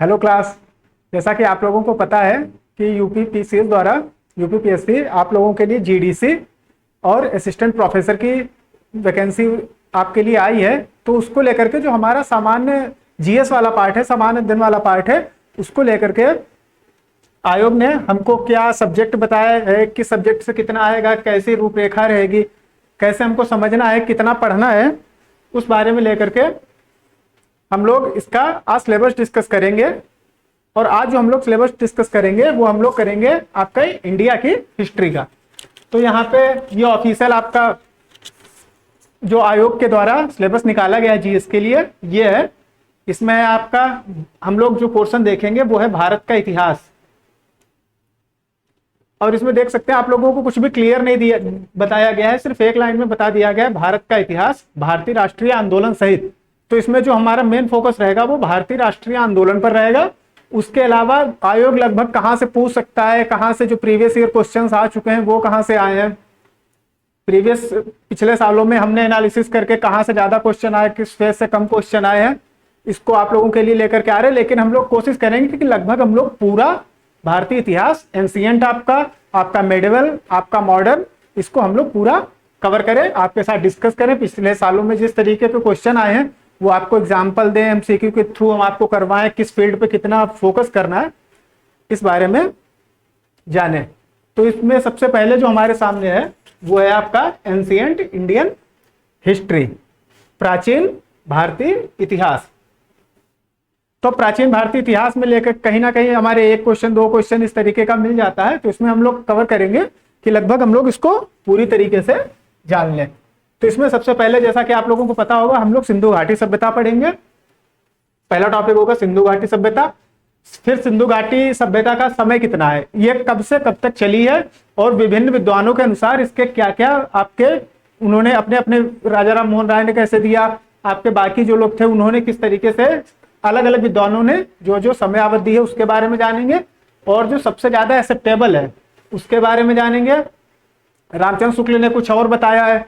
Hello class. जैसा कि आप लोगों को पता है कि यूपीपीसीएस द्वारा यूपीपीएससी आप लोगों के लिए जीडीसी और असिस्टेंट प्रोफेसर की वैकेंसी आपके लिए आई है। तो उसको लेकर के जो हमारा सामान्य जीएस वाला पार्ट है, सामान्य अध्ययन वाला पार्ट है, उसको लेकर के आयोग ने हमको क्या सब्जेक्ट बताया है, किस सब्जेक्ट से कितना आएगा, कैसी रूपरेखा रहेगी, कैसे हमको समझना है, कितना पढ़ना है, उस बारे में लेकर के हम लोग इसका आज सिलेबस डिस्कस करेंगे। और आज जो हम लोग सिलेबस डिस्कस करेंगे वो हम लोग करेंगे आपका इंडिया की हिस्ट्री का। तो यहाँ पे ये ऑफिशियल आपका जो आयोग के द्वारा सिलेबस निकाला गया जीएस के लिए ये है। इसमें आपका हम लोग जो पोर्शन देखेंगे वो है भारत का इतिहास। और इसमें देख सकते हैं आप लोगों को कुछ भी क्लियर नहीं दिया बताया गया है, सिर्फ एक लाइन में बता दिया गया है भारत का इतिहास भारतीय राष्ट्रीय आंदोलन सहित। तो इसमें जो हमारा मेन फोकस रहेगा वो भारतीय राष्ट्रीय आंदोलन पर रहेगा। उसके अलावा आयोग लगभग कहां से पूछ सकता है, कहां से जो प्रीवियस ईयर क्वेश्चंस आ चुके हैं वो कहां से आए हैं, पिछले सालों में हमने एनालिसिस करके कहां से ज्यादा क्वेश्चन आए, किस फेज से कम क्वेश्चन आए हैं, इसको आप लोगों के लिए लेकर के आ रहे हैं। लेकिन हम लोग कोशिश करेंगे कि लगभग हम लोग पूरा भारतीय इतिहास, एंशिएंट आपका मेडिवल, आपका मॉडर्न, इसको हम लोग पूरा कवर करें, आपके साथ डिस्कस करें। पिछले सालों में जिस तरीके के क्वेश्चन आए हैं वो आपको एग्जाम्पल दें, एमसीक्यू के थ्रू हम आपको करवाएं, किस फील्ड पे कितना फोकस करना है इस बारे में जाने। तो इसमें सबसे पहले जो हमारे सामने है वो है आपका एंशिएंट इंडियन हिस्ट्री, प्राचीन भारतीय इतिहास। तो प्राचीन भारतीय इतिहास में लेकर कहीं ना कहीं हमारे एक क्वेश्चन, दो क्वेश्चन इस तरीके का मिल जाता है। तो इसमें हम लोग कवर करेंगे कि लगभग हम लोग इसको पूरी तरीके से जान लें। तो इसमें सबसे पहले जैसा कि आप लोगों को पता होगा हम लोग सिंधु घाटी सभ्यता पढ़ेंगे। पहला टॉपिक होगा सिंधु घाटी सभ्यता। फिर सिंधु घाटी सभ्यता का समय कितना है, ये कब से कब तक चली है, और विभिन्न विद्वानों के अनुसार इसके क्या क्या आपके उन्होंने अपने अपने राजा राम मोहन राय ने कैसे दिया, आपके बाकी जो लोग थे उन्होंने किस तरीके से, अलग अलग विद्वानों ने जो जो समय अवधि है उसके बारे में जानेंगे। और जो सबसे ज्यादा एक्सेप्टेबल है उसके बारे में जानेंगे। रामचंद्र शुक्ल ने कुछ और बताया है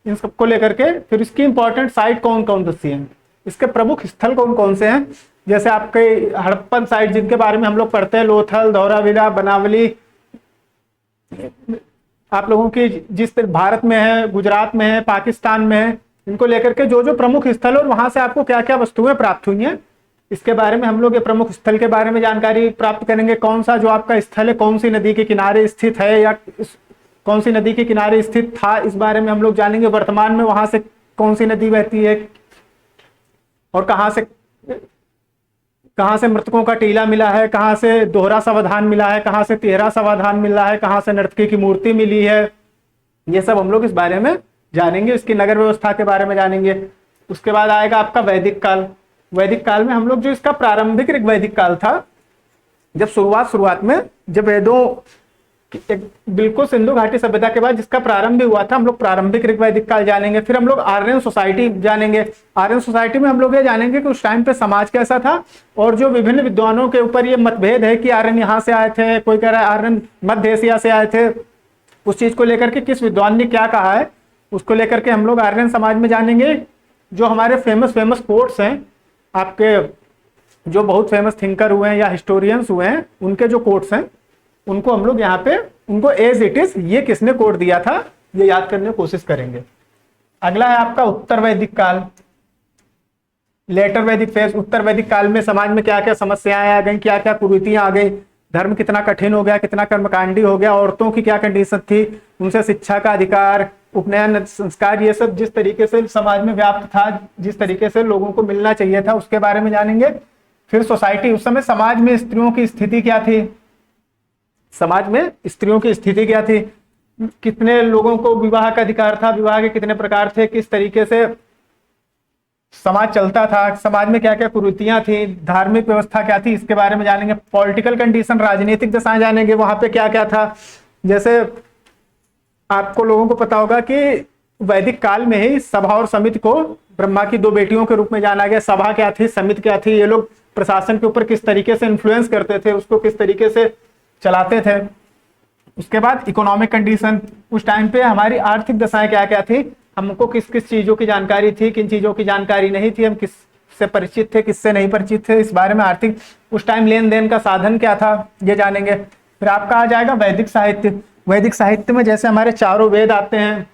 इन सबको लेकर के। फिर इसकी इंपॉर्टेंट साइट कौन कौन सी हैं, इसके प्रमुख स्थल कौन कौन से हैं, जैसे आपके हड़प्पन साइट जिनके बारे में हम लोग पढ़ते हैं, लोथल, धौराविला, बनावली, आप लोगों की जिस भारत में है, गुजरात में है, पाकिस्तान में है, इनको लेकर के जो जो प्रमुख स्थल और वहां से आपको क्या क्या वस्तुएं प्राप्त हुई हैं इसके बारे में हम लोग ये प्रमुख स्थल के बारे में जानकारी प्राप्त करेंगे। कौन सा जो आपका स्थल है कौन सी नदी के किनारे स्थित है या कौन सी नदी के किनारे स्थित था, इस बारे में हम लोग जानेंगे। वर्तमान में वहां से कौन सी नदी बहती है और कहां से मृतकों का टीला मिला है, कहां से दोहरा समाधान मिला है, कहां से तिहरा समाधान मिला है, कहां से नर्तकी की मूर्ति मिली है, ये सब हम लोग इस बारे में जानेंगे। इसकी नगर व्यवस्था के बारे में जानेंगे। उसके बाद आएगा आपका वैदिक काल। वैदिक काल में हम लोग जो इसका प्रारंभिक वैदिक काल था, जब शुरुआत में जब वेदों बिल्कुल सिंधु घाटी सभ्यता के बाद जिसका प्रारंभ हुआ था, हम लोग प्रारंभिक वैदिक काल जानेंगे। फिर हम लोग आर्यन सोसाइटी जानेंगे। आर्यन सोसाइटी में हम लोग ये जानेंगे कि उस टाइम पे समाज कैसा था, और जो विभिन्न विद्वानों के ऊपर ये मतभेद है कि आर्यन यहाँ से आए थे, कोई कह रहा है आर्यन मध्य एशिया से आए थे, उस चीज को लेकर के किस विद्वान ने क्या कहा है उसको लेकर के हम लोग आर्यन समाज में जानेंगे। जो हमारे फेमस कोट्स हैं आपके, जो बहुत फेमस थिंकर हुए हैं या हिस्टोरियंस हुए हैं, उनके जो कोट्स हैं उनको हम लोग यहाँ पे उनको एज इट इज ये किसने कोट दिया था ये याद करने की कोशिश करेंगे। अगला है आपका उत्तर वैदिक काल, लेटर वैदिक फेज। उत्तर वैदिक काल में समाज में क्या क्या समस्याएं आ गई, क्या क्या कुरीतियां आ गई, धर्म कितना कठिन हो गया, कितना कर्मकांडी हो गया, औरतों की क्या कंडीशन थी, उनसे शिक्षा का अधिकार, उपनयन संस्कार, ये सब जिस तरीके से समाज में व्याप्त था, जिस तरीके से लोगों को मिलना चाहिए था, उसके बारे में जानेंगे। फिर सोसाइटी, उस समय समाज में स्त्रियों की स्थिति क्या थी, समाज में स्त्रियों की स्थिति क्या थी, कितने लोगों को विवाह का अधिकार था, विवाह के कितने प्रकार थे, किस तरीके से समाज चलता था, समाज में क्या क्या कुरीतियां थी, धार्मिक व्यवस्था क्या थी, इसके बारे में जानेंगे। पॉलिटिकल कंडीशन, राजनीतिक दशाएं जानेंगे, वहां पे क्या क्या था। जैसे आपको लोगों को पता होगा कि वैदिक काल में ही सभा और समिति को ब्रह्मा की दो बेटियों के रूप में जाना गया। सभा क्या थी, समिति क्या थी, ये लोग प्रशासन के ऊपर किस तरीके से इन्फ्लुएंस करते थे, उसको किस तरीके से चलाते थे। उसके बाद इकोनॉमिक कंडीशन, उस टाइम पे हमारी आर्थिक दशाएं क्या क्या थी, हमको किस किस चीजों की जानकारी थी, किन चीजों की जानकारी नहीं थी, हम किस किससे परिचित थे, किससे नहीं परिचित थे, इस बारे में आर्थिक उस टाइम लेन देन का साधन क्या था ये जानेंगे। फिर आपका आ जाएगा वैदिक साहित्य। वैदिक साहित्य में जैसे हमारे चारों वेद आते हैं,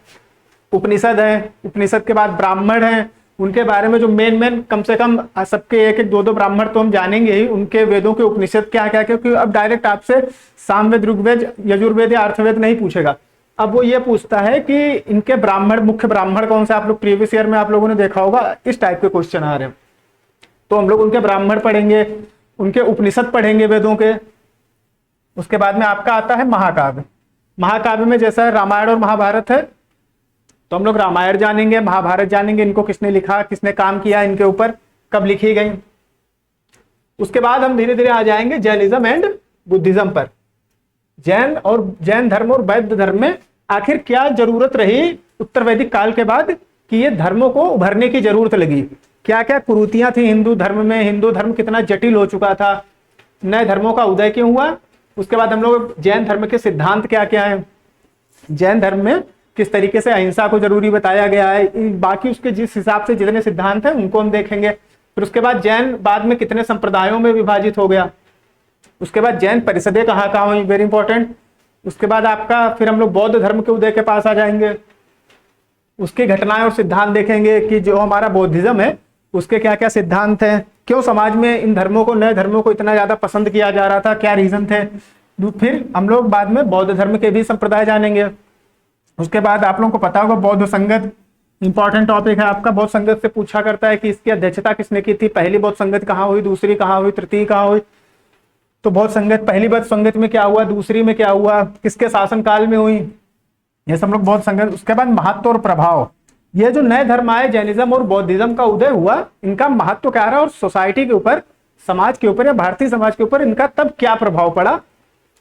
उपनिषद है, उपनिषद के बाद ब्राह्मण है, उनके बारे में जो मेन कम से कम सबके एक एक दो दो ब्राह्मण तो हम जानेंगे ही, उनके वेदों के उपनिषद क्या क्या, क्योंकि अब डायरेक्ट आपसे सामवेद, ऋग्वेद, यजुर्वेद या अर्थवेद नहीं पूछेगा। अब वो ये पूछता है कि इनके ब्राह्मण, मुख्य ब्राह्मण कौन से, आप लोग प्रीवियस ईयर में आप लोगों ने देखा होगा इस टाइप के क्वेश्चन आ रहे हैं। तो हम लोग उनके ब्राह्मण पढ़ेंगे, उनके उपनिषद पढ़ेंगे वेदों के। उसके बाद में आपका आता है महाकाव्य। महाकाव्य में जैसा रामायण और महाभारत है, तो हम लोग रामायण जानेंगे, महाभारत जानेंगे, इनको किसने लिखा, किसने काम किया इनके ऊपर, कब लिखी गई। उसके बाद हम धीरे धीरे आ जाएंगे जैनिज्म एंड बुद्धिज्म पर। जैन धर्म और बौद्ध धर्म में आखिर क्या जरूरत रही उत्तर वैदिक काल के बाद कि ये धर्मों को उभरने की जरूरत लगी, क्या क्या कुरीतियां थी हिंदू धर्म में, हिंदू धर्म कितना जटिल हो चुका था, नए धर्मों का उदय क्यों हुआ। उसके बाद हम लोग जैन धर्म के सिद्धांत क्या क्या है, जैन धर्म में किस तरीके से अहिंसा को जरूरी बताया गया है, बाकी उसके जिस हिसाब से जितने सिद्धांत हैं उनको हम देखेंगे। फिर उसके बाद जैन बाद में कितने संप्रदायों में विभाजित हो गया। उसके बाद जैन परिषदें कहाँ कहाँ हुई, वेरी इंपॉर्टेंट। उसके बाद आपका फिर हम लोग बौद्ध धर्म के उदय के पास आ जाएंगे, उसकी घटनाएं और सिद्धांत देखेंगे कि जो हमारा बौद्धिज्म है उसके क्या क्या सिद्धांत हैं, क्यों समाज में इन धर्मों को, नए धर्मों को इतना ज्यादा पसंद किया जा रहा था, क्या रीजन थे। फिर हम लोग बाद में बौद्ध धर्म के भी संप्रदाय जानेंगे। उसके बाद आप लोगों को पता होगा बौद्ध संगत इंपॉर्टेंट टॉपिक है आपका। बौद्ध संगत से पूछा करता है कि इसकी अध्यक्षता किसने की थी, पहली बौद्ध संगत कहाँ हुई, दूसरी कहाँ हुई, तृतीय कहाँ हुई। तो बौद्ध संगत, पहली बौद्ध संगत में क्या हुआ, दूसरी में क्या हुआ, किसके शासनकाल में हुई, ये सब लोग बौद्ध संगत। उसके बाद महत्व और प्रभाव, ये जो नए धर्म आए जैनिज्म और बौद्धिज्म का उदय हुआ, इनका महत्व क्या रहा और सोसाइटी के ऊपर, समाज के ऊपर या भारतीय समाज के ऊपर इनका तब क्या प्रभाव पड़ा,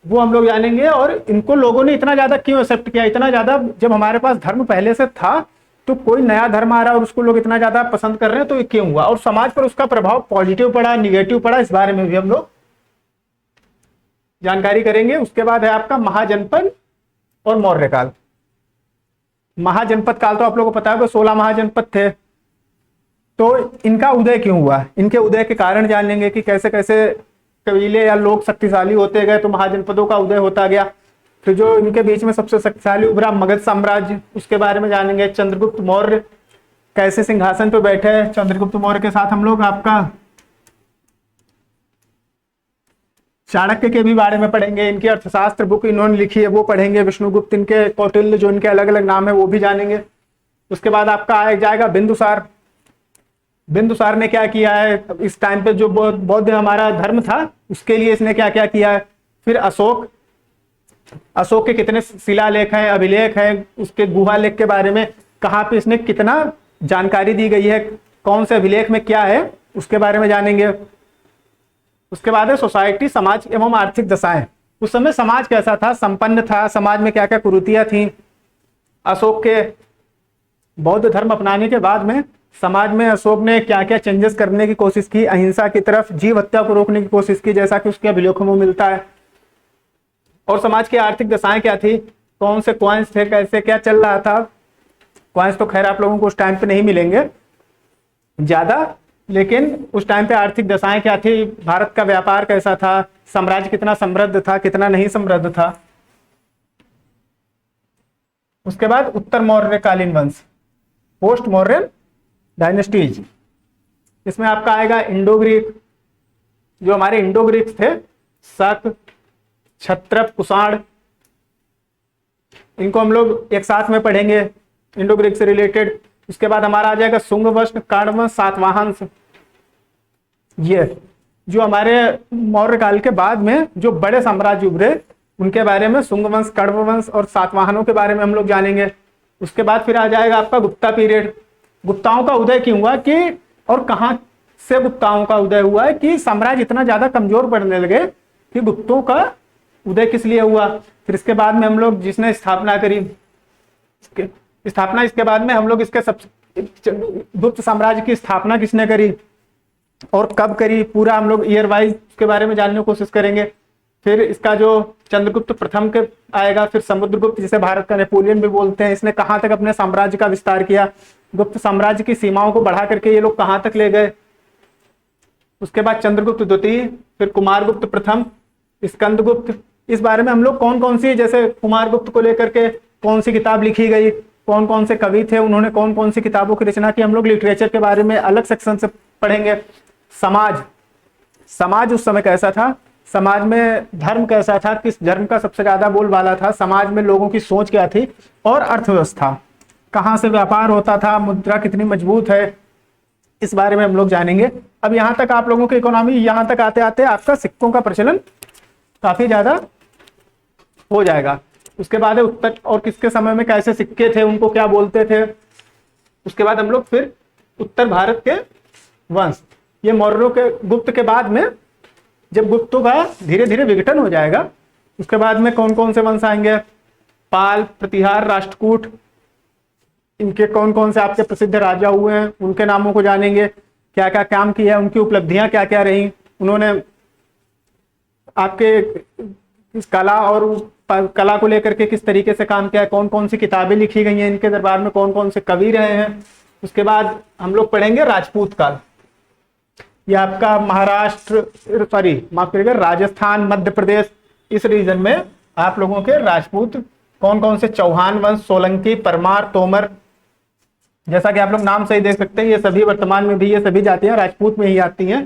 वो हम लोग जानेंगे। और इनको लोगों ने इतना ज्यादा क्यों एक्सेप्ट किया, इतना ज्यादा, जब हमारे पास धर्म पहले से था तो कोई नया धर्म आ रहा है और उसको लोग इतना ज्यादा पसंद कर रहे हैं, तो ये क्यों हुआ, और समाज पर उसका प्रभाव पॉजिटिव पड़ा, निगेटिव पड़ा, इस बारे में भी हम लोग जानकारी करेंगे। उसके बाद है आपका महाजनपद और मौर्य काल। महाजनपद काल तो आप लोगों को पता है 16 महाजनपद थे, तो इनका उदय क्यों हुआ, इनके उदय के कारण जानेंगे कि कैसे कैसे कबीले या लोग शक्तिशाली होते गए तो महाजनपदों का उदय होता गया। फिर जो इनके बीच में सबसे शक्तिशाली उभरा मगध साम्राज्य, उसके बारे में जानेंगे। चंद्रगुप्त मौर्य कैसे सिंहासन पर बैठे, चंद्रगुप्त मौर्य के साथ हम लोग आपका चाणक्य के भी बारे में पढ़ेंगे, इनकी अर्थशास्त्र बुक इन्होंने लिखी है वो पढ़ेंगे, विष्णुगुप्त, इनके कौटिल्य जो इनके अलग अलग नाम है वो भी जानेंगे। उसके बाद आपका आ जाएगा बिंदुसार। बिंदुसार ने क्या किया है, इस टाइम पे जो बौद्ध हमारा धर्म था उसके लिए इसने क्या क्या किया है। फिर अशोक, अशोक के कितने शिलालेख हैं, अभिलेख हैं, उसके गुहा लेख के बारे में कहाँ पे इसने कितना जानकारी दी गई है, कौन से अभिलेख में क्या है, उसके बारे में जानेंगे। उसके बाद है सोसाइटी, समाज एवं आर्थिक दशाएं। उस समय समाज कैसा था, संपन्न था, समाज में क्या क्या कुरीतियां थी। अशोक के बौद्ध धर्म अपनाने के बाद में समाज में अशोक ने क्या क्या चेंजेस करने की कोशिश की, अहिंसा की तरफ, जीव हत्या को रोकने की कोशिश की, जैसा कि उसके अभिलेखों में मिलता है। और समाज की आर्थिक दशाएं क्या थी, कौन से कॉइन्स थे, कैसे क्या चल रहा था। कॉइन्स तो खैर आप लोगों को उस टाइम पे नहीं मिलेंगे ज्यादा, लेकिन उस टाइम पे आर्थिक दशाएं क्या थी, भारत का व्यापार कैसा था, साम्राज्य कितना समृद्ध था, कितना नहीं समृद्ध था। उसके बाद उत्तर मौर्यकालीन वंश, पोस्ट मौर्यन डायनेस्टीज। इसमें आपका आएगा इंडो ग्रीक, जो हमारे इंडो ग्रीक्स थे, शक, क्षत्रप, कुषाण, इनको हम लोग एक साथ में पढ़ेंगे इंडो ग्रीक से रिलेटेड। उसके बाद हमारा आ जाएगा शुंग वंश, कर्ण वंश, सातवाहन। ये जो हमारे मौर्य काल के बाद में जो बड़े साम्राज्य उभरे उनके बारे में, शुंग वंश, कण्व वंश और सातवाहनों के बारे में हम लोग जानेंगे। उसके बाद फिर आ जाएगा आपका गुप्ता पीरियड। गुप्ताओं का उदय क्यों हुआ कि, और कहां से गुप्ताओं का उदय हुआ है कि साम्राज्य इतना ज्यादा कमजोर पड़ने लगे कि गुप्तों का उदय किस लिए हुआ। फिर इसके बाद में हम लोग जिसने स्थापना करी, स्थापना, इसके बाद में हम लोग इसके सब गुप्त साम्राज्य की स्थापना किसने करी और कब करी, पूरा हम लोग ईयर वाइज उसके बारे में जानने की कोशिश करेंगे। फिर इसका जो चंद्रगुप्त प्रथम के आएगा, फिर समुद्रगुप्त जिसे भारत का नेपोलियन भी बोलते हैं, इसने कहाँ तक अपने साम्राज्य का विस्तार किया, गुप्त साम्राज्य की सीमाओं को बढ़ा करके ये लोग कहाँ तक ले गए, उसके बाद चंद्रगुप्त द्वितीय, फिर कुमारगुप्त प्रथम, स्कंदगुप्त। इस बारे में हम लोग कौन कौन सी, जैसे कुमारगुप्त को लेकर के कौन सी किताब लिखी गई, कौन कौन से कवि थे, उन्होंने कौन कौन सी किताबों की रचना की, हम लोग लिटरेचर के बारे में अलग सेक्शन से पढ़ेंगे। समाज उस समय कैसा था, समाज में धर्म कैसा था, किस धर्म का सबसे ज्यादा बोलबाला था, समाज में लोगों की सोच क्या थी, और अर्थव्यवस्था, कहाँ से व्यापार होता था, मुद्रा कितनी मजबूत है, इस बारे में हम लोग जानेंगे। अब यहाँ तक आप लोगों की इकोनॉमी, यहाँ तक आते आते आपका सिक्कों का प्रचलन काफी ज्यादा हो जाएगा। उसके बाद है उत्तर और किसके समय में कैसे सिक्के थे, उनको क्या बोलते थे। उसके बाद हम लोग फिर उत्तर भारत के वंश, ये मौर्यों के, गुप्त के बाद में जब गुप्तों का धीरे धीरे विघटन हो जाएगा, उसके बाद में कौन कौन से वंश आएंगे, पाल, प्रतिहार, राष्ट्रकूट, इनके कौन कौन से आपके प्रसिद्ध राजा हुए हैं, उनके नामों को जानेंगे, क्या क्या काम किया, उनकी उपलब्धियां क्या क्या रही, उन्होंने आपके इस कला और कला को लेकर के किस तरीके से काम किया, कौन कौन सी किताबें लिखी गई हैं, इनके दरबार में कौन कौन से कवि रहे हैं। उसके बाद हम लोग पढ़ेंगे राजपूत काल, ये आपका महाराष्ट्र, माफ करिएगा, राजस्थान, मध्य प्रदेश, इस रीजन में आप लोगों के राजपूत कौन कौन से, चौहान वंश, सोलंकी, परमार, तोमर, जैसा कि आप लोग नाम से ही देख सकते हैं, ये सभी वर्तमान में भी ये सभी जातियां राजपूत में ही आती हैं।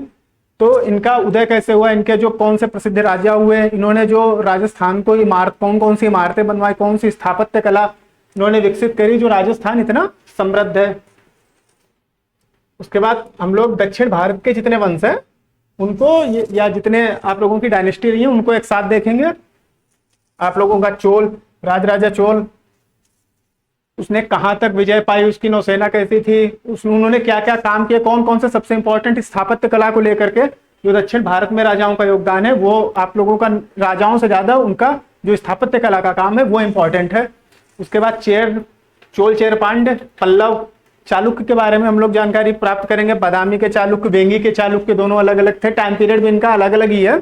तो इनका उदय कैसे हुआ, इनके जो कौन से प्रसिद्ध राजा हुए, इन्होंने जो राजस्थान को इमारत, कौन कौन सी इमारतें बनवाई, कौन सी स्थापत्य कला इन्होंने विकसित करी, जो राजस्थान इतना समृद्ध है। उसके बाद हम लोग दक्षिण भारत के जितने वंश हैं उनको, या जितने आप लोगों की डायनेस्टी रही है, उनको एक साथ देखेंगे। आप लोगों का चोल, राजराजा चोल, उसने कहां तक विजय पाई, उसकी नौसेना कैसी थी, उन्होंने क्या क्या काम किया, कौन कौन से सबसे इंपॉर्टेंट स्थापत्य कला को लेकर के जो दक्षिण भारत में राजाओं का योगदान है, वो आप लोगों का राजाओं से ज्यादा उनका जो स्थापत्य कला का काम है वो इंपॉर्टेंट है। उसके बाद चोल, चेर पांड्य, पल्लव, चालुक्य के बारे में हम लोग जानकारी प्राप्त करेंगे। बादामी के चालुक्य, वेंगी के चालुक्य, दोनों अलग अलग थे, टाइम पीरियड भी इनका अलग अलग ही है।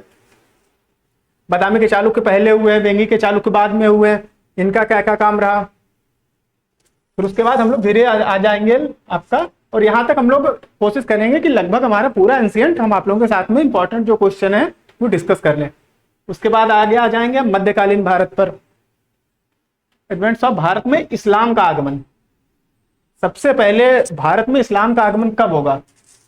बादामी के चालुक्य पहले हुए, वेंगी के चालुक्य बाद में हुए, इनका क्या क्या काम रहा। फिर उसके बाद हम लोग धीरे आ जाएंगे आपका, और यहाँ तक हम लोग कोशिश करेंगे कि लगभग हमारा पूरा एंशिएंट हम आप लोगों के साथ में इंपॉर्टेंट जो क्वेश्चन है वो डिस्कस कर लें। उसके बाद आगे आ जाएंगे मध्यकालीन भारत पर, एडवेंट्स ऑफ भारत में इस्लाम का आगमन। सबसे पहले भारत में इस्लाम का आगमन कब होगा,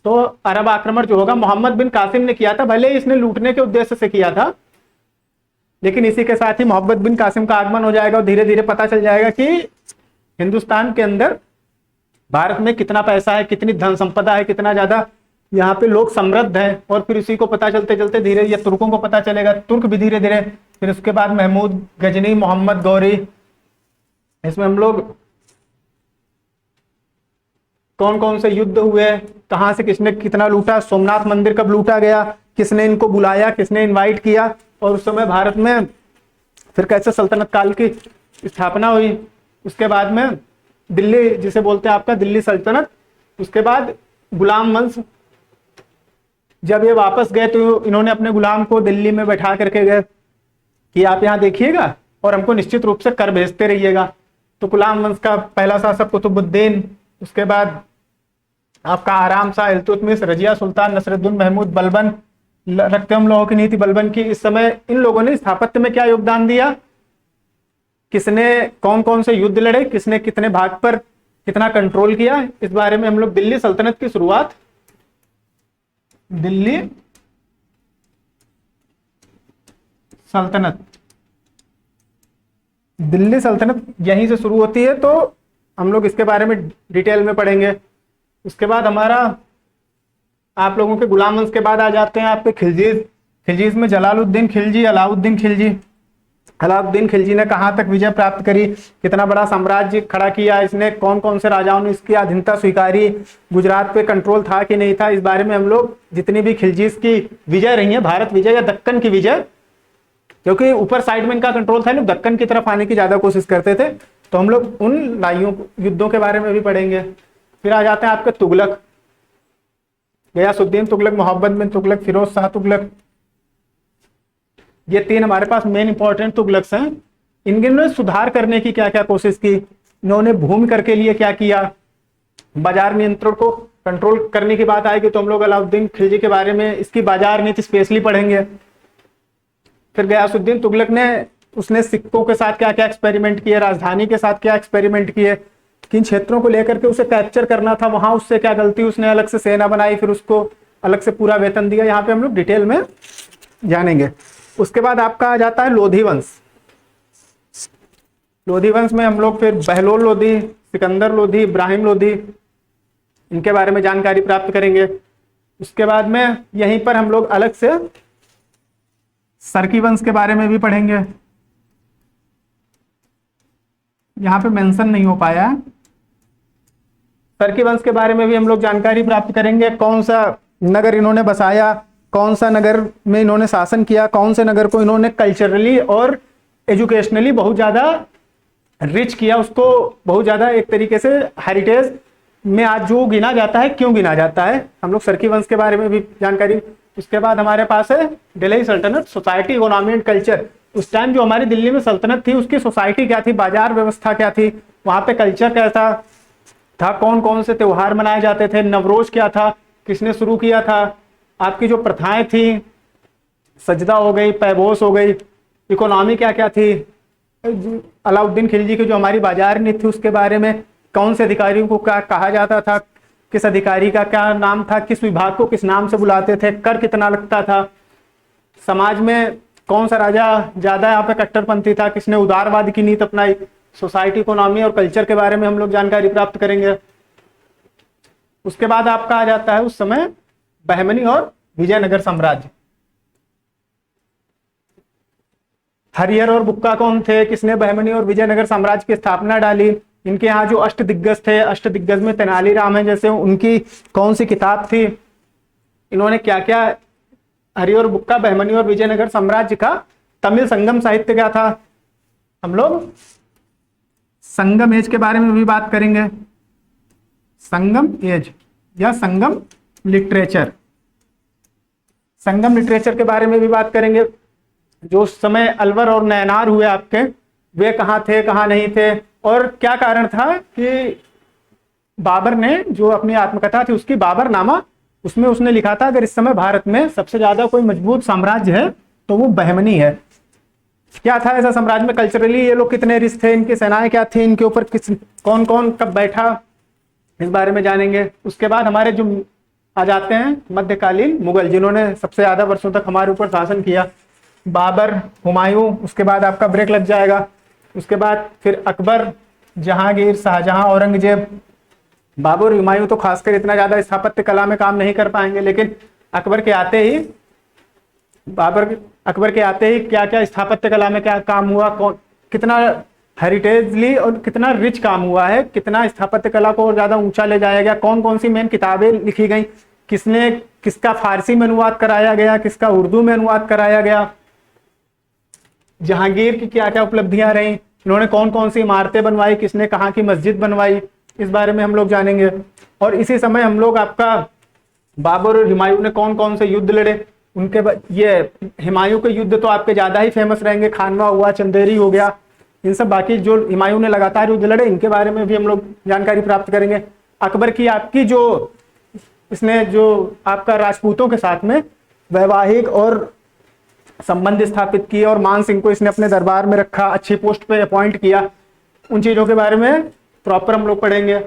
तो अरब आक्रमण जो होगा मोहम्मद बिन कासिम ने किया था, भले ही इसने लूटने के उद्देश्य से किया था, लेकिन इसी के साथ ही मोहम्मद बिन कासिम का आगमन हो जाएगा और धीरे धीरे पता चल जाएगा कि हिंदुस्तान के अंदर, भारत में कितना पैसा है, कितनी धन संपदा है, कितना ज्यादा यहाँ पे लोग समृद्ध हैं। और फिर इसी को पता चलते चलते धीरे ये तुर्कों को पता चलेगा, तुर्क भी धीरे धीरे, फिर उसके बाद महमूद गजनी, मोहम्मद गौरी। इसमें हम लोग कौन कौन से युद्ध हुए, कहां से किसने कितना लूटा, सोमनाथ मंदिर कब लूटा गया, किसने इनको बुलाया, किसने इनवाइट किया, और उस समय भारत में फिर कैसे सल्तनत काल की स्थापना हुई। उसके बाद में दिल्ली, जिसे बोलते हैं आपका दिल्ली सल्तनत। उसके बाद गुलाम वंश, जब ये वापस गए तो इन्होंने अपने गुलाम को दिल्ली में बैठा करके गए कि आप यहाँ देखिएगा और हमको निश्चित रूप से कर भेजते रहिएगा। तो गुलाम वंश का पहला शासक कुतुबुद्दीन, उसके बाद आपका आराम शाह, इल्तुतमिश, रजिया सुल्तान, नसरुद्दीन महमूद, बलबन, रखते हम लोगों की नीति बलबन की। इस समय इन लोगों ने स्थापत्य में क्या योगदान दिया, किसने कौन कौन से युद्ध लड़े, किसने कितने भाग पर कितना कंट्रोल किया, इस बारे में हम लोग दिल्ली सल्तनत की शुरुआत, दिल्ली सल्तनत यहीं से शुरू होती है, तो हम लोग इसके बारे में डिटेल में पढ़ेंगे। उसके बाद हमारा आप लोगों के गुलाम वंश के बाद आ जाते हैं आपके खिलजीज। खिलजीज में जलालुद्दीन खिलजी, अलाउद्दीन खिलजी। अलाउद्दीन खिलजी ने कहां तक विजय प्राप्त करी, कितना बड़ा साम्राज्य खड़ा किया इसने, कौन कौन से राजाओं ने इसकी अधीनता स्वीकारी, गुजरात पे कंट्रोल था कि नहीं था, इस बारे में हम लोग जितनी भी खिलजीज की विजय रही है, भारत विजय या दक्कन की विजय, क्योंकि ऊपर साइड में इनका कंट्रोल था, लोग दक्कन की तरफ आने की ज्यादा कोशिश करते थे, तो हम लोग उन लड़ाइयों युद्धों के बारे में भी पढ़ेंगे। फिर आ जाते हैं आपके तुगलक, गयासुद्दीन तुगलक, मोहम्मद बिन तुगलक, फिरोज शाह तुगलक। ये तीन हमारे पास मेन इंपॉर्टेंट तुगलक्स हैं। इन्होंने सुधार करने की क्या क्या कोशिश की, इन्होंने भूमि कर के लिए क्या किया, बाजार नियंत्रण को कंट्रोल करने की बात आएगी तो हम लोग अलाउद्दीन खिलजी के बारे में, इसकी बाजार नीति स्पेशली पढ़ेंगे। फिर गयासुद्दीन तुगलक ने, उसने सिक्कों के साथ क्या क्या एक्सपेरिमेंट किए, राजधानी के साथ क्या एक्सपेरिमेंट किए, किन क्षेत्रों को लेकर के उसे कैप्चर करना था, वहां उससे क्या गलती, उसने अलग से सेना बनाई, फिर उसको अलग से पूरा वेतन दिया। यहाँ पे हम लोग डिटेल में जानेंगे। उसके बाद आपका आ जाता है लोधी वंश। लोधी वंश में हम लोग फिर बहलोल लोधी, सिकंदर लोधी, इब्राहिम लोधी, इनके बारे में जानकारी प्राप्त करेंगे। उसके बाद में यहीं पर हम लोग अलग से सरकी वंश के बारे में भी पढ़ेंगे। यहाँ पे मेंशन नहीं हो पाया है। सरकी वंश के बारे में भी हम लोग जानकारी प्राप्त करेंगे। कौन सा नगर इन्होंने बसाया, कौन सा नगर में इन्होंने शासन किया, कौन से नगर को इन्होंने कल्चरली और एजुकेशनली बहुत ज्यादा रिच किया, उसको बहुत ज्यादा एक तरीके से हेरिटेज में आज जो गिना जाता है, क्यों गिना जाता है, हम लोग सरकी वंश के बारे में भी जानकारी। उसके बाद हमारे पास है दिल्ली सल्तनत, सोसाइटी, इकोनॉमी एंड कल्चर। उस टाइम जो हमारी दिल्ली में सल्तनत थी उसकी सोसाइटी क्या थी, बाजार व्यवस्था क्या थी, वहां पे कल्चर कैसा था, कौन कौन से त्योहार मनाए जाते थे, नवरोज क्या था, किसने शुरू किया था, आपकी जो प्रथाएं थी, सजदा हो गई, पैबोस हो गई, इकोनॉमी क्या क्या थी, अलाउद्दीन खिलजी की जो हमारी बाजार नीति थी उसके बारे में, कौन से अधिकारियों को क्या कहा जाता था, किस अधिकारी का क्या नाम था, किस विभाग को किस नाम से बुलाते थे, कर कितना लगता था, समाज में कौन सा राजा ज्यादा यहाँ पे कट्टरपंथी था, किसने उदारवाद की नीति अपनाई, सोसाइटी, इकोनॉमी और कल्चर के बारे में हम लोग जानकारी प्राप्त करेंगे। उसके बाद आपका आ जाता है उस समय बहमनी और विजयनगर साम्राज्य। हरिहर और बुक्का कौन थे, किसने बहमनी और विजयनगर साम्राज्य की स्थापना डाली, इनके यहाँ जो अष्टदिग्गज थे, अष्टदिग्गज में तेनालीराम है जैसे, उनकी कौन सी किताब थी, इन्होंने क्या क्या, हरिहर और बुक्का, बहमनी और विजयनगर साम्राज्य का तमिल संगम साहित्य क्या था, हम लोग संगम एज के बारे में भी बात करेंगे। संगम एज या संगम लिटरेचर, संगम लिटरेचर के बारे में भी बात करेंगे। जो उस समय अलवर और नैनार हुए आपके, वे कहाँ थे, कहाँ नहीं थे, और क्या कारण था कि बाबर ने जो अपनी आत्मकथा थी उसकी बाबरनामा, उसमें उसने लिखा था अगर इस समय भारत में सबसे ज्यादा कोई मजबूत साम्राज्य है तो वो बहमनी है। क्या था ऐसा साम्राज्य में, कल्चरली ये लोग कितने रिच थे, इनकी सेनाएं क्या थी, इनके ऊपर किस कौन कौन कब बैठा, इस बारे में जानेंगे। उसके बाद हमारे जो आ जाते हैं मध्यकालीन मुगल, जिन्होंने सबसे ज्यादा वर्षों तक हमारे ऊपर शासन किया, बाबर, हुमायूं, उसके बाद आपका ब्रेक लग जाएगा। उसके बाद फिर अकबर, जहांगीर, शाहजहां, औरंगजेब। बाबर, हुमायूं तो खासकर इतना ज्यादा स्थापत्य कला में काम नहीं कर पाएंगे, लेकिन अकबर के आते ही, अकबर के आते ही क्या क्या स्थापत्य कला में क्या काम हुआ, कितना हेरिटेजली और कितना रिच काम हुआ है, कितना स्थापत्य कला को और ज्यादा ऊंचा ले जाया गया, कौन कौन सी मेन किताबें लिखी गई, किसने किसका फारसी में अनुवाद कराया गया, किसका उर्दू में अनुवाद कराया गया, जहांगीर की क्या क्या उपलब्धियां रही, इन्होंने कौन कौन सी इमारतें बनवाई, किसने कहाँ की मस्जिद बनवाई, इस बारे में हम लोग जानेंगे। और इसी समय हम लोग आपका बाबर और हुमायूं ने कौन कौन से युद्ध लड़े, उनके ये हुमायूं के युद्ध तो आपके ज्यादा ही फेमस रहेंगे, खानवा हुआ, चंदेरी हो गया, इन सब। बाकी जो हुमायूं ने लगातार युद्ध लड़े, इनके बारे में भी हम लोग जानकारी प्राप्त करेंगे। अकबर की आपकी जो इसने जो आपका राजपूतों के साथ में वैवाहिक और संबंध स्थापित किए और मान सिंह को इसने अपने दरबार में रखा, अच्छी पोस्ट पे अपॉइंट किया, उन चीजों के बारे में प्रॉपर हम लोग पढ़ेंगे।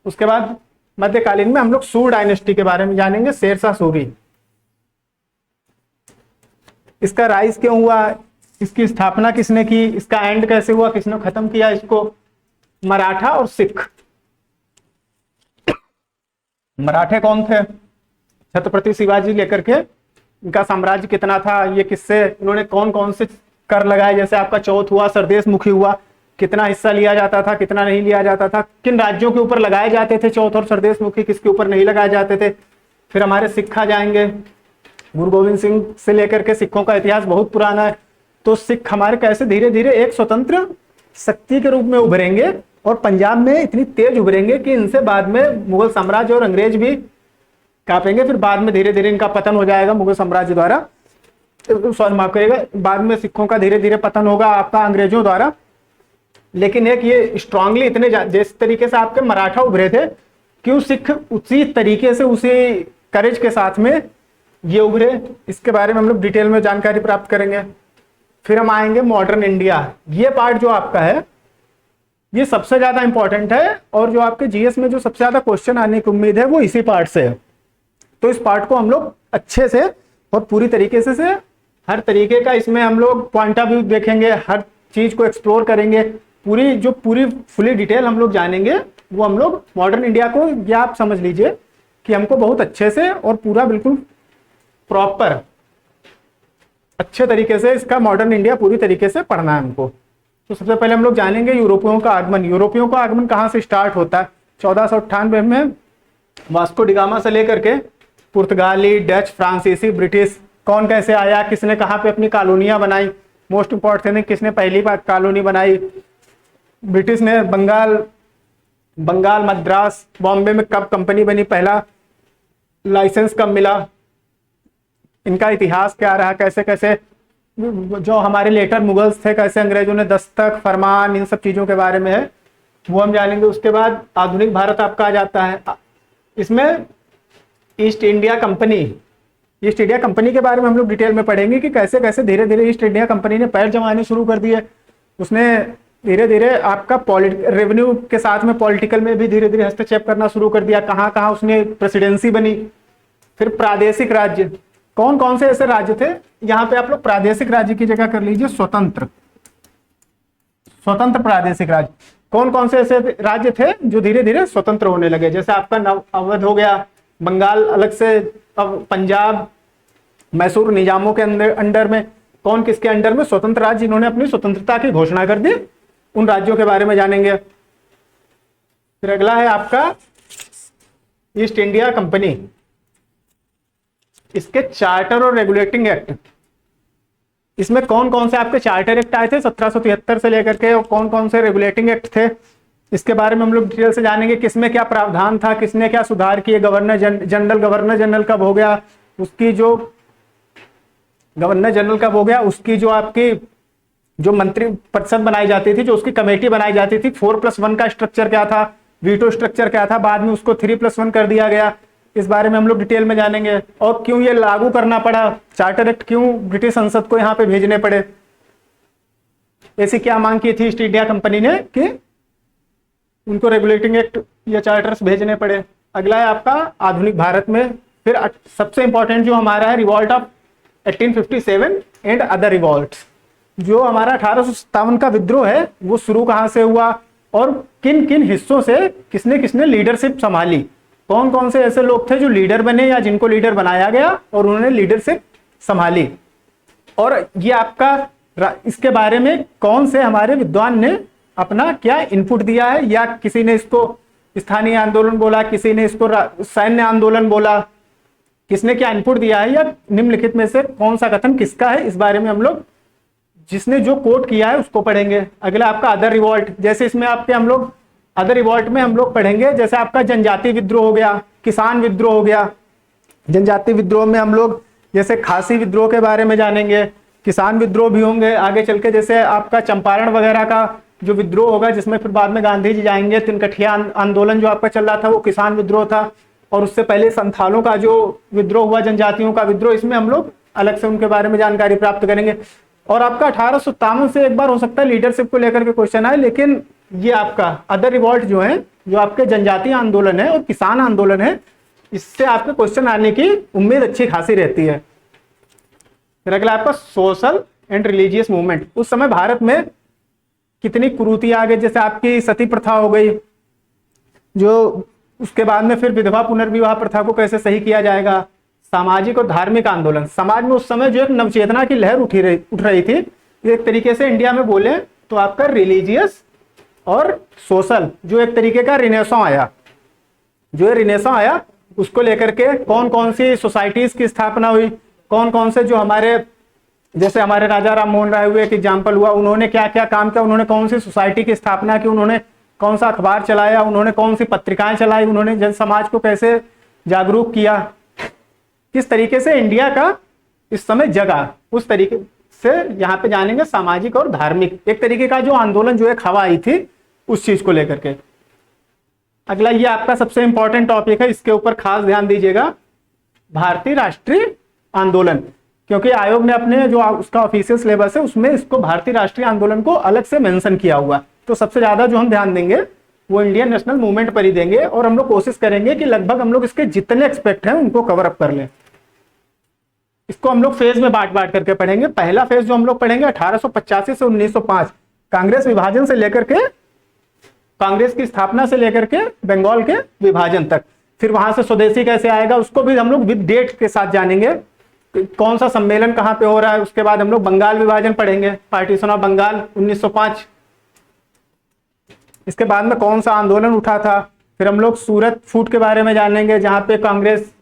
उसके बाद मध्यकालीन में हम लोग सूर डायनेस्टी के बारे में जानेंगे, शेरशाह सूरी। इसका राइज क्यों हुआ, इसकी स्थापना किसने की, इसका एंड कैसे हुआ, किसने खत्म किया इसको, मराठा और सिख। मराठे कौन थे, छत्रपति शिवाजी लेकर के, इनका साम्राज्य कितना था, ये किससे, इन्होंने कौन कौन से कर लगाए, जैसे आपका चौथ हुआ, सरदेश मुखी हुआ, कितना हिस्सा लिया जाता था, कितना नहीं लिया जाता था, किन राज्यों के ऊपर लगाए जाते थे चौथ और सरदेश मुखी, किसके ऊपर नहीं लगाए जाते थे। फिर हमारे सिख आ जाएंगे, गुरु गोविंद सिंह से लेकर के सिखों का इतिहास बहुत पुराना है। तो सिख हमारे कैसे धीरे धीरे एक स्वतंत्र शक्ति के रूप में उभरेंगे और पंजाब में इतनी तेज उभरेंगे कि इनसे बाद में मुगल साम्राज्य और अंग्रेज भी कांपेंगे। फिर बाद में धीरे धीरे इनका पतन हो जाएगा मुगल साम्राज्य द्वारा, सॉरी माफ करिएगा, बाद में सिखों का धीरे धीरे पतन होगा आपका अंग्रेजों द्वारा। लेकिन एक ये स्ट्रांगली इतने जिस तरीके से आपके मराठा उभरे थे, क्यों सिख उसी तरीके से उसी करेज के साथ में ये उभरे, इसके बारे में हम लोग डिटेल में जानकारी प्राप्त करेंगे। फिर हम आएंगे मॉडर्न इंडिया। ये पार्ट जो आपका है ये सबसे ज्यादा इंपॉर्टेंट है और जो आपके जीएस में जो सबसे ज्यादा क्वेश्चन आने की उम्मीद है वो इसी पार्ट से है। तो इस पार्ट को हम लोग अच्छे से और पूरी तरीके से हर तरीके का इसमें हम लोग पॉइंट ऑफ व्यू देखेंगे, हर चीज को एक्सप्लोर करेंगे, पूरी फुली डिटेल हम लोग जानेंगे। वो हम लोग मॉडर्न इंडिया को, या आप समझ लीजिए कि हमको बहुत अच्छे से और पूरा बिल्कुल प्रॉपर अच्छे तरीके से इसका मॉडर्न इंडिया पूरी तरीके से पढ़ना है हमको। तो सबसे पहले हम लोग जानेंगे यूरोपियों का आगमन। यूरोपियों का आगमन कहाँ से स्टार्ट होता है? 1498 में वास्को डिगामा से लेकर के पुर्तगाली, डच, फ्रांसीसी, ब्रिटिश कौन कैसे आया, किसने कहाँ पे अपनी कॉलोनियां बनाई, मोस्ट इंपॉर्टेंट है किसने पहली बार कॉलोनी बनाई। ब्रिटिश ने बंगाल, मद्रास, बॉम्बे में कब कंपनी बनी, पहला लाइसेंस कब मिला, इनका इतिहास क्या रहा, कैसे कैसे जो हमारे लेटर मुगल्स थे कैसे अंग्रेजों ने दस्तक, फरमान, इन सब चीजों के बारे में है वो हम जानेंगे। उसके बाद आधुनिक भारत आपका आ जाता है। इसमें ईस्ट इंडिया कंपनी के बारे में हम लोग डिटेल में पढ़ेंगे कि कैसे कैसे धीरे धीरे ईस्ट इंडिया कंपनी ने पैर जमाने शुरू कर दिए। उसने धीरे धीरे आपका रेवेन्यू के साथ में पॉलिटिकल में भी धीरे धीरे हस्तक्षेप करना शुरू कर दिया। कहाँ कहाँ उसने प्रेसिडेंसी बनी। फिर प्रादेशिक राज्य, कौन कौन से ऐसे राज्य थे, यहाँ पे आप लोग प्रादेशिक राज्य की जगह कर लीजिए स्वतंत्र प्रादेशिक राज्य। कौन कौन से ऐसे राज्य थे जो धीरे धीरे स्वतंत्र होने लगे? जैसे आपका अवध हो गया, बंगाल अलग से, अब पंजाब, मैसूर निजामों के अंडर में कौन किसके अंडर में स्वतंत्र राज्य इन्होंने अपनी स्वतंत्रता की घोषणा कर दी, उन राज्यों के बारे में जानेंगे। फिर अगला है आपका ईस्ट इंडिया कंपनी, इसके चार्टर और रेगुलेटिंग एक्ट। इसमें कौन कौन से आपके चार्टर एक्ट आए थे 1773 से लेकर के, और कौन कौन से रेगुलेटिंग एक्ट थे, इसके बारे में हम लोग डिटेल से जानेंगे। किसमें क्या प्रावधान था, किसने क्या सुधार किए, गवर्नर जनरल कब हो गया, उसकी जो गवर्नर जनरल कब हो गया, उसकी जो आपकी जो मंत्री परिषद बनाई जाती थी, जो उसकी कमेटी बनाई जाती थी, 4+1 का स्ट्रक्चर क्या था, वीटो स्ट्रक्चर क्या था, बाद में उसको 3+1 कर दिया गया। इस बारे में हम लोग डिटेल में जानेंगे। और क्यों ये लागू करना पड़ा, चार्टर एक्ट क्यों ब्रिटिश संसद को यहाँ पे भेजने पड़े, ऐसी क्या मांग की थी ईस्ट इंडिया कंपनी ने कि उनको रेगुलेटिंग एक्ट या चार्टर्स भेजने पड़े। अगला है आपका आधुनिक भारत में। फिर सबसे इंपॉर्टेंट जो हमारा है revolt of 1857 and other revolts. जो हमारा 1857 का विद्रोह है वो शुरू कहाँ से हुआ और किन किन हिस्सों से किसने किसने लीडरशिप संभाली, कौन कौन से ऐसे लोग थे जो लीडर बने या जिनको लीडर बनाया गया और उन्होंने लीडरशिप संभाली। और ये आपका इसके बारे में कौन से हमारे विद्वान ने अपना क्या इनपुट दिया है, या किसी ने इसको स्थानीय आंदोलन बोला, किसी ने इसको सैन्य आंदोलन बोला, किसने क्या इनपुट दिया है, या निम्नलिखित में से कौन सा कथन किसका है, इस बारे में हम लोग जिसने जो कोट किया है उसको पढ़ेंगे। अगला आपका अदर रिवॉल्ट, जैसे इसमें आपके हम लोग अदर रिवॉल्ट में हम लोग पढ़ेंगे जैसे आपका जनजाति विद्रोह हो गया, किसान विद्रोह हो गया। जनजाति विद्रोह में हम लोग जैसे खासी विद्रोह के बारे में जानेंगे, किसान विद्रोह भी होंगे आगे चल के, जैसे आपका चंपारण वगैरह का जो विद्रोह होगा जिसमें फिर बाद में गांधी जी जाएंगे। तिनकठिया आंदोलन जो आपका चल रहा था वो किसान विद्रोह था, और उससे पहले संथालों का जो विद्रोह हुआ, जनजातियों का विद्रोह, इसमें हम लोग अलग से उनके बारे में जानकारी प्राप्त करेंगे। और आपका 1857 से एक बार हो सकता है लीडरशिप को लेकर के क्वेश्चन आए, लेकिन ये आपका अदर रिवॉल्ट जो है, जो आपके जनजातीय आंदोलन है और किसान आंदोलन है, इससे आपके क्वेश्चन आने की उम्मीद अच्छी खासी रहती है। फिर अगला आपका सोशल एंड रिलीजियस मूवमेंट। उस समय भारत में कितनी कुरीतियां आ गई, जैसे आपकी सती प्रथा हो गई, जो उसके बाद में फिर विधवा पुनर्विवाह प्रथा को कैसे सही किया जाएगा, सामाजिक और धार्मिक आंदोलन। समाज में उस समय जो एक नवचेतना की लहर उठ रही थी, एक तरीके से इंडिया में बोले तो आपका रिलीजियस और सोशल जो एक तरीके का रिनेसां आया, जो रिनेसां आया उसको लेकर के कौन कौन सी सोसाइटीज की स्थापना हुई, कौन कौन से जो हमारे जैसे हमारे राजा राम मोहन राय हुए एक एग्जाम्पल हुआ, उन्होंने क्या क्या काम किया, उन्होंने कौन सी सोसाइटी की स्थापना की, उन्होंने कौन सा अखबार चलाया, उन्होंने कौन सी पत्रिकाएं चलाई, उन्होंने जन समाज को कैसे जागरूक किया, किस तरीके से इंडिया का इस समय जगह, उस तरीके से यहाँ पे जानेंगे। सामाजिक और धार्मिक एक तरीके का जो आंदोलन जो एक हवा आई थी उस चीज को लेकर के। अगला ये आपका सबसे इंपॉर्टेंट टॉपिक है, इसके ऊपर खास ध्यान दीजिएगा, भारतीय राष्ट्रीय आंदोलन। क्योंकि आयोग ने अपने जो उसका ऑफिशियल सिलेबस है उसमें इसको भारतीय राष्ट्रीय आंदोलन को अलग से मेंशन किया हुआ, तो सबसे ज्यादा जो हम ध्यान देंगे वो इंडियन नेशनल मूवमेंट पर ही देंगे, और हम लोग कोशिश करेंगे कि लगभग हम लोग इसके जितने एक्सपेक्ट हैं उनको कवर अप कर लें। इसको हम लोग फेज में बांट करके पढ़ेंगे। पहला फेज जो हम लोग पढ़ेंगे 1885 से 1905, कांग्रेस विभाजन से लेकर के, कांग्रेस की स्थापना से लेकर के बंगाल के विभाजन तक। फिर वहां से स्वदेशी कैसे आएगा उसको भी हम लोग विद डेट के साथ जानेंगे, कौन सा सम्मेलन कहां पे हो रहा है। उसके बाद हम लोग बंगाल विभाजन पढ़ेंगे, पार्टीशन ऑफ बंगाल 1905। इसके बाद में कौन सा आंदोलन उठा था। फिर हम लोग सूरत फूट के बारे में जानेंगे, जहां पे कांग्रेस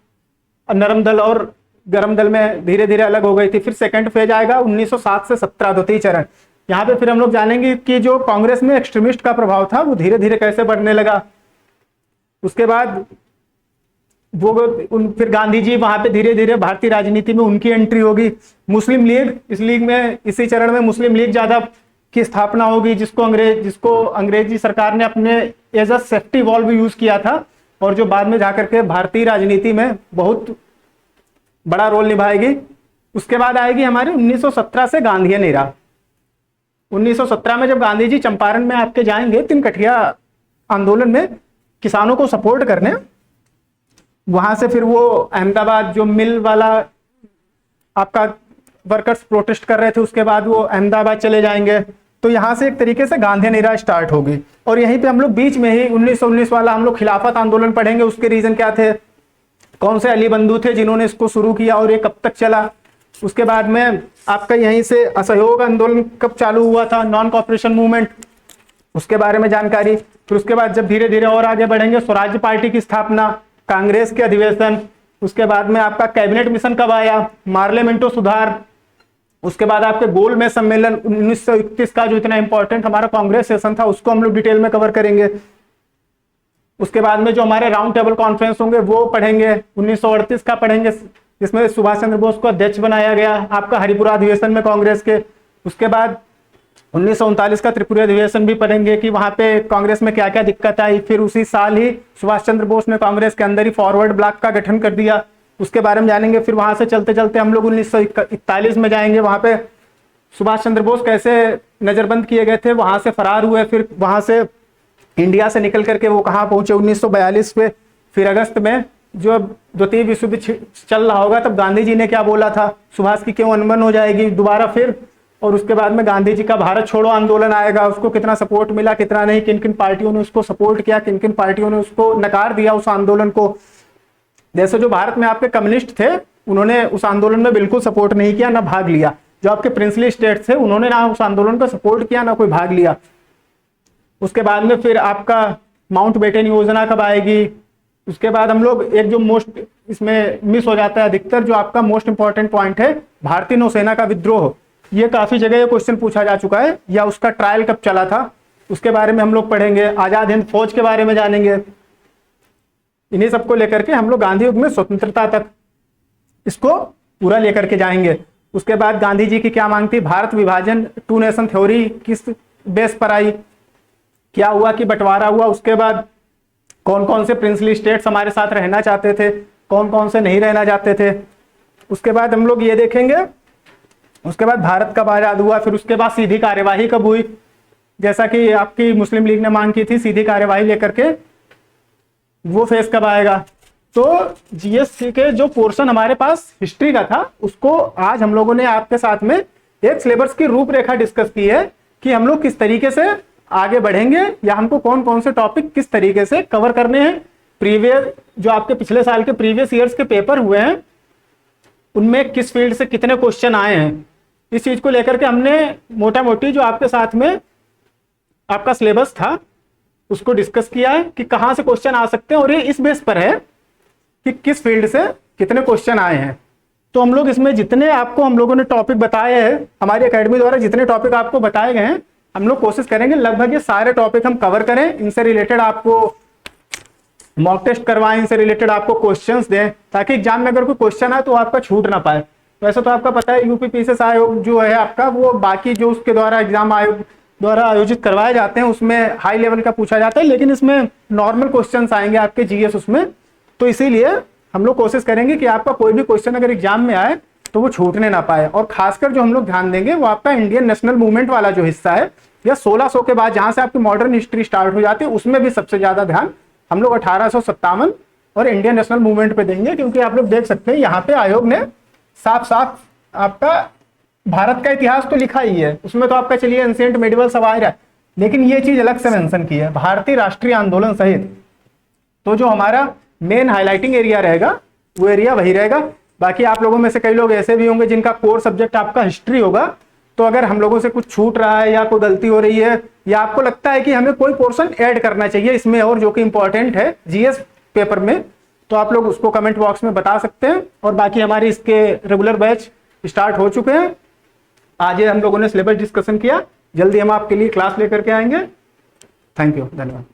नरम दल और गरम दल में धीरे धीरे अलग हो गई थी। फिर सेकंड फेज आएगा 1907 से 17, द्वितीय चरण। यहाँ पे फिर हम लोग जानेंगे कि जो कांग्रेस में एक्सट्रीमिस्ट का प्रभाव था वो धीरे धीरे कैसे बढ़ने लगा। उसके बाद फिर गांधी जी वहां पे धीरे धीरे भारतीय राजनीति में उनकी एंट्री होगी। मुस्लिम लीग, इस लीग में इसी चरण में मुस्लिम लीग ज्यादा की स्थापना होगी, जिसको अंग्रेजी सरकार ने अपने एज अ सेफ्टी वॉल्व भी यूज किया था, और जो बाद में जाकर के भारतीय राजनीति में बहुत बड़ा रोल निभाएगी। उसके बाद आएगी हमारी 1917 से गांधीयन एरा। 1917 में जब गांधी जी चंपारण में आपके जाएंगे तिनकठिया आंदोलन में किसानों को सपोर्ट करने, वहां से फिर वो अहमदाबाद जो मिल वाला आपका वर्कर्स प्रोटेस्ट कर रहे थे, उसके बाद वो अहमदाबाद चले जाएंगे। तो यहां से एक तरीके से गांधीयन एरा स्टार्ट होगी। और यहीं पे हम लोग बीच में ही 1919 वाला हम लोग खिलाफत आंदोलन पढ़ेंगे, उसके रीजन क्या थे, कौन से अली बंधु थे जिन्होंने इसको शुरू किया और ये कब तक चला। उसके बाद में आपका यहीं से असहयोग आंदोलन कब चालू हुआ था, नॉन कॉपरेशन मूवमेंट, उसके बारे में जानकारी। फिर उसके बाद जब धीरे धीरे और आगे बढ़ेंगे, स्वराज्य पार्टी की स्थापना, कांग्रेस के अधिवेशन, उसके बाद में आपका कैबिनेट मिशन कब आया, मार्लियामेंटो सुधार, उसके बाद आपके गोल में सम्मेलन 1931 का जो इतना इंपॉर्टेंट हमारा कांग्रेस सेशन था उसको हम लोग डिटेल में कवर करेंगे। उसके बाद में जो हमारे राउंड टेबल कॉन्फ्रेंस होंगे वो पढ़ेंगे, 1938 का पढ़ेंगे, जिसमें सुभाष चंद्र बोस को अध्यक्ष बनाया गया आपका हरिपुरा अधिवेशन में कांग्रेस के। उसके बाद 1939 का त्रिपुरा अधिवेशन भी पढ़ेंगे कि वहां पे कांग्रेस में क्या क्या दिक्कत आई। फिर उसी साल ही सुभाष चंद्र बोस ने कांग्रेस के अंदर ही फॉरवर्ड ब्लॉक का गठन कर दिया, उसके बारे में जानेंगे। फिर वहां से चलते चलते हम लोग 1941 में जाएंगे, वहां पे सुभाष चंद्र बोस कैसे नजरबंद किए गए थे, वहां से फरार हुए, फिर वहां से इंडिया से निकल करके वो कहाँ पहुंचे 1942 पे। फिर अगस्त में जो द्वितीय विश्व युद्ध चल रहा होगा तब गांधी जी ने क्या बोला था, सुभाष की क्यों अनबन हो जाएगी दोबारा फिर। और उसके बाद में गांधी जी का भारत छोड़ो आंदोलन आएगा, उसको कितना सपोर्ट मिला कितना नहीं, किन किन पार्टियों ने उसको सपोर्ट किया, किन किन पार्टियों ने उसको नकार दिया उस आंदोलन को। जैसे जो भारत में आपके कम्युनिस्ट थे उन्होंने उस आंदोलन में बिल्कुल सपोर्ट नहीं किया, ना भाग लिया। जो आपके प्रिंसली स्टेट थे उन्होंने ना उस आंदोलन को सपोर्ट किया ना कोई भाग लिया। उसके बाद में फिर आपका माउंट बेटन योजना कब आएगी। उसके बाद हम लोग एक जो मोस्ट इसमें मिस हो जाता है अधिकतर, जो आपका मोस्ट इंपॉर्टेंट पॉइंट है भारतीय नौसेना का विद्रोह। ये काफी जगह ये क्वेश्चन पूछा जा चुका है, या उसका ट्रायल कब चला था उसके बारे में हम लोग पढ़ेंगे। आजाद हिंद फौज के बारे में जानेंगे। इन्हीं सबको लेकर के हम लोग गांधी युग में स्वतंत्रता तक इसको पूरा लेकर के जाएंगे। उसके बाद गांधी जी की क्या मांग थी, भारत विभाजन, टू नेशन थ्योरी किस बेस पर आई, क्या हुआ कि बंटवारा हुआ। उसके बाद कौन कौन से प्रिंसली स्टेट्स हमारे साथ रहना चाहते थे, कौन कौन से नहीं रहना चाहते थे। उसके बाद हम लोग ये देखेंगे, उसके बाद भारत कब आजाद हुआ। फिर उसके बाद सीधी कार्यवाही कब हुई, जैसा कि आपकी मुस्लिम लीग ने मांग की थी सीधी कार्यवाही लेकर के, वो फेस कब आएगा। तो जीएसटी के जो पोर्शन हमारे पास हिस्ट्री का था उसको आज हम लोगों ने आपके साथ में एक सिलेबस की रूपरेखा डिस्कस की है कि हम लोग किस तरीके से आगे बढ़ेंगे, या हमको कौन कौन से टॉपिक किस तरीके से कवर करने हैं। प्रीवियस जो आपके पिछले साल के प्रीवियस ईयर्स के पेपर हुए हैं उनमें किस फील्ड से कितने क्वेश्चन आए हैं, इस चीज को लेकर के हमने मोटा मोटी जो आपके साथ में आपका सिलेबस था उसको डिस्कस किया है कि कहां से क्वेश्चन आ सकते हैं, और ये इस बेस पर है कि किस फील्ड से कितने क्वेश्चन आए हैं। तो हम लोग इसमें जितने आपको हम लोगों ने टॉपिक बताए हैं, हमारी एकेडमी द्वारा जितने टॉपिक आपको बताए गए हैं, हम लोग कोशिश करेंगे लगभग ये सारे टॉपिक हम कवर करें। इनसे रिलेटेड आपको मॉक टेस्ट करवाएं, इनसे रिलेटेड आपको क्वेश्चंस दें, ताकि एग्जाम में अगर कोई क्वेश्चन आए तो आपका छूट ना पाए। वैसे तो आपका पता है यूपी पीसीएस आयोग जो है आपका, वो बाकी जो उसके द्वारा एग्जाम आयोग द्वारा आयोजित करवाए जाते हैं उसमें हाई लेवल का पूछा जाता है, लेकिन इसमें नॉर्मल क्वेश्चंस आएंगे आपके जीएस उसमें। तो इसीलिए हम लोग कोशिश करेंगे कि आपका कोई भी क्वेश्चन अगर एग्जाम में आए तो वो छूटने ना पाए। और खासकर जो हम लोग ध्यान देंगे वो आपका इंडियन नेशनल मूवमेंट वाला जो हिस्सा है, या 1600 के बाद जहां से आपकी मॉडर्न हिस्ट्री स्टार्ट हो जाती है, उसमें भी सबसे ज्यादा ध्यान हम लोग 1857 और इंडियन नेशनल मूवमेंट पे देंगे। क्योंकि आप लोग देख सकते हैं यहाँ पे आयोग ने साफ साफ आपका भारत का इतिहास तो लिखा ही है, उसमें तो आपका चलिए एंशिएंट मेडिवल सब आ रहा है, लेकिन ये चीज अलग से मेंशन की है, भारतीय राष्ट्रीय आंदोलन सहित। तो जो हमारा मेन हाईलाइटिंग एरिया रहेगा वो एरिया वही रहेगा। बाकी आप लोगों में से कई लोग ऐसे भी होंगे जिनका कोर सब्जेक्ट आपका हिस्ट्री होगा, तो अगर हम लोगों से कुछ छूट रहा है या कोई गलती हो रही है या आपको लगता है कि हमें कोई पोर्शन ऐड करना चाहिए इसमें और जो कि इंपॉर्टेंट है जीएस पेपर में, तो आप लोग उसको कमेंट बॉक्स में बता सकते हैं। और बाकी हमारे इसके रेगुलर बैच स्टार्ट हो चुके हैं। आज हम लोगों ने सिलेबस डिस्कशन किया, जल्दी हम आपके लिए क्लास लेकर के आएंगे। थैंक यू, धन्यवाद।